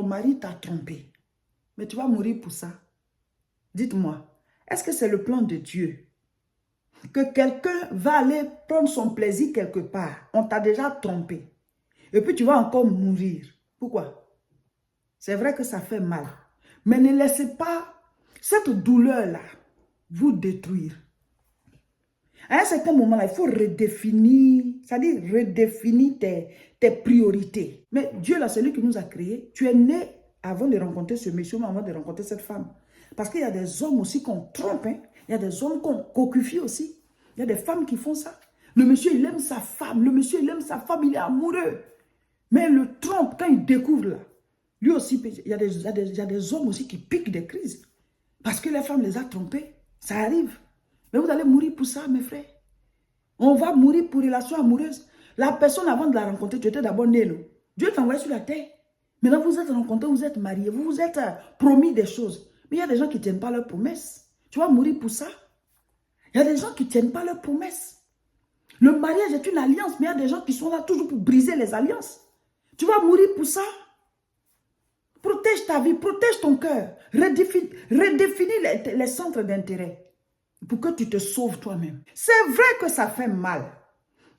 ton mari t'a trompé. Mais tu vas mourir pour ça. Dites-moi, est-ce que c'est le plan de Dieu? Que quelqu'un va aller prendre son plaisir quelque part. On t'a déjà trompé. Et puis tu vas encore mourir. Pourquoi? C'est vrai que ça fait mal. Mais ne laissez pas cette douleur-là vous détruire. À un certain moment-là, il faut redéfinir, c'est-à-dire redéfinir tes priorités. Mais Dieu, là, celui qui nous a créés, tu es né avant de rencontrer ce monsieur, mais avant de rencontrer cette femme. Parce qu'il y a des hommes aussi qu'on trompe, hein. Il y a des hommes qu'on cocufie aussi. Il y a des femmes qui font ça. Le monsieur, il aime sa femme. Le monsieur, il aime sa femme, il est amoureux. Mais il le trompe quand il découvre là. Lui aussi, il y a des hommes aussi qui piquent des crises. Parce que les femmes les a trompés. Ça arrive. Mais vous allez mourir pour ça, mes frères. On va mourir pour relation amoureuse. La personne, avant de la rencontrer, tu étais d'abord né. Dieu t'a envoyé sur la terre. Maintenant, vous êtes rencontrés, vous êtes mariés, vous vous êtes promis des choses. Mais il y a des gens qui ne tiennent pas leurs promesses. Tu vas mourir pour ça. Il y a des gens qui ne tiennent pas leurs promesses. Le mariage est une alliance, mais il y a des gens qui sont là toujours pour briser les alliances. Tu vas mourir pour ça. Protège ta vie, protège ton cœur. Redéfinis les centres d'intérêt pour que tu te sauves toi-même. C'est vrai que ça fait mal,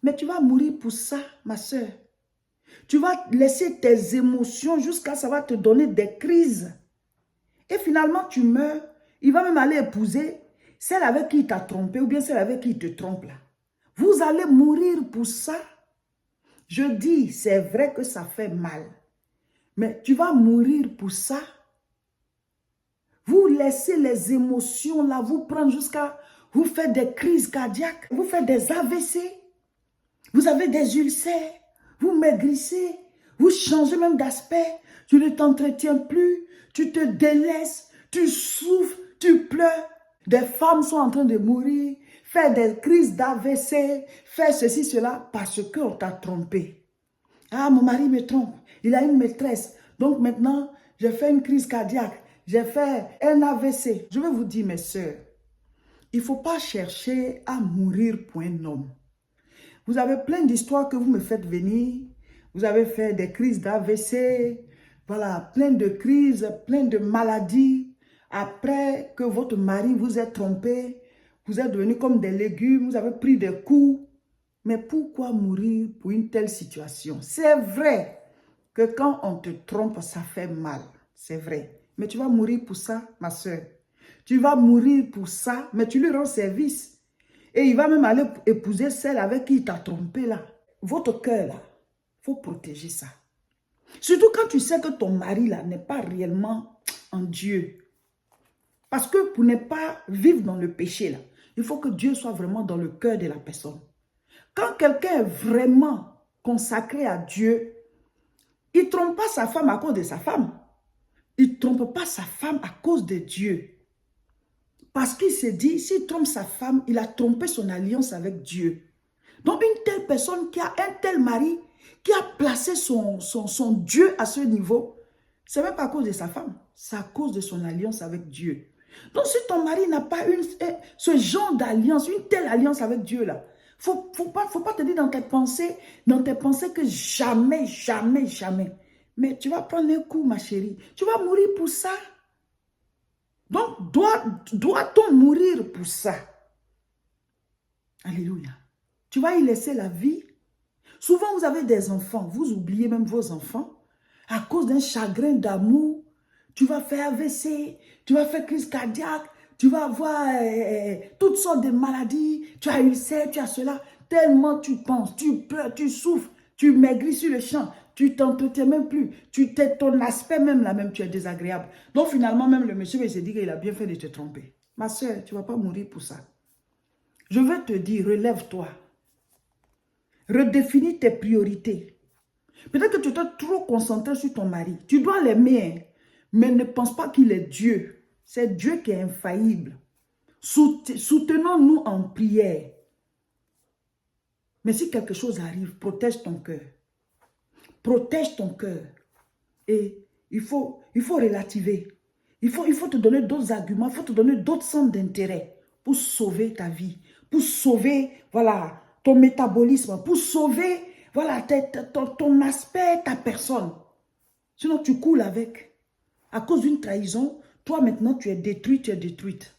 mais tu vas mourir pour ça, ma soeur. Tu vas laisser tes émotions jusqu'à ça va te donner des crises. Et finalement, tu meurs. Il va même aller épouser celle avec qui il t'a trompé ou bien celle avec qui il te trompe là. Vous allez mourir pour ça. Je dis, c'est vrai que ça fait mal. Mais tu vas mourir pour ça. Vous laissez les émotions là vous prendre jusqu'à vous faire des crises cardiaques. Vous faites des AVC. Vous avez des ulcères. Vous maigrissez. Vous changez même d'aspect. Tu ne t'entretiens plus. Tu te délaisses. Tu souffres. Tu pleures. Des femmes sont en train de mourir. Faire des crises d'AVC. Faire ceci, cela. Parce qu'on t'a trompé. Ah, mon mari me trompe. Il a une maîtresse. Donc maintenant, j'ai fait une crise cardiaque. J'ai fait un AVC. Je vais vous dire, mes sœurs, il ne faut pas chercher à mourir pour un homme. Vous avez plein d'histoires que vous me faites venir. Vous avez fait des crises d'AVC. Voilà, plein de crises, plein de maladies. Après que votre mari vous ait trompé, vous êtes devenus comme des légumes, vous avez pris des coups. Mais pourquoi mourir pour une telle situation? C'est vrai que quand on te trompe, ça fait mal. C'est vrai. Mais tu vas mourir pour ça, ma soeur. Tu vas mourir pour ça, mais tu lui rends service. Et il va même aller épouser celle avec qui il t'a trompé là. Votre cœur là, il faut protéger ça. Surtout quand tu sais que ton mari là n'est pas réellement en Dieu. Parce que pour ne pas vivre dans le péché là, il faut que Dieu soit vraiment dans le cœur de la personne. Quand quelqu'un est vraiment consacré à Dieu, il ne trompe pas sa femme à cause de sa femme. Il ne trompe pas sa femme à cause de Dieu. Parce qu'il s'est dit, s'il trompe sa femme, il a trompé son alliance avec Dieu. Donc une telle personne qui a un tel mari, qui a placé son Dieu à ce niveau, ce n'est même pas à cause de sa femme, c'est à cause de son alliance avec Dieu. Donc si ton mari n'a pas ce genre d'alliance, une telle alliance avec Dieu là, faut pas te dire dans tes pensées que jamais, jamais, jamais. Mais tu vas prendre un coup, ma chérie. Tu vas mourir pour ça. Donc, doit-on mourir pour ça? Alléluia. Tu vas y laisser la vie. Souvent, vous avez des enfants. Vous oubliez même vos enfants. À cause d'un chagrin d'amour, tu vas faire AVC, tu vas faire crise cardiaque, tu vas avoir toutes sortes de maladies, tu as ulcère, tu as cela. Tellement tu penses, tu pleures, tu souffres, tu maigris sur le champ, tu t'entretiens même plus, ton aspect même là, même tu es désagréable. Donc finalement, même le monsieur il se dit qu'il a bien fait de te tromper. Ma soeur, tu ne vas pas mourir pour ça. Je veux te dire, relève-toi. Redéfinis tes priorités. Peut-être que tu t'es trop concentré sur ton mari. Tu dois l'aimer, mais ne pense pas qu'il est Dieu. C'est Dieu qui est infaillible. Soutenons-nous en prière. Mais si quelque chose arrive, protège ton cœur. Protège ton cœur. Et il faut relativer. Il faut te donner d'autres arguments, il faut te donner d'autres centres d'intérêt pour sauver ta vie, pour sauver, voilà, ton métabolisme, pour sauver, voilà, ton aspect, ta personne. Sinon, tu coules avec. À cause d'une trahison, toi maintenant, tu es détruit, tu es détruite.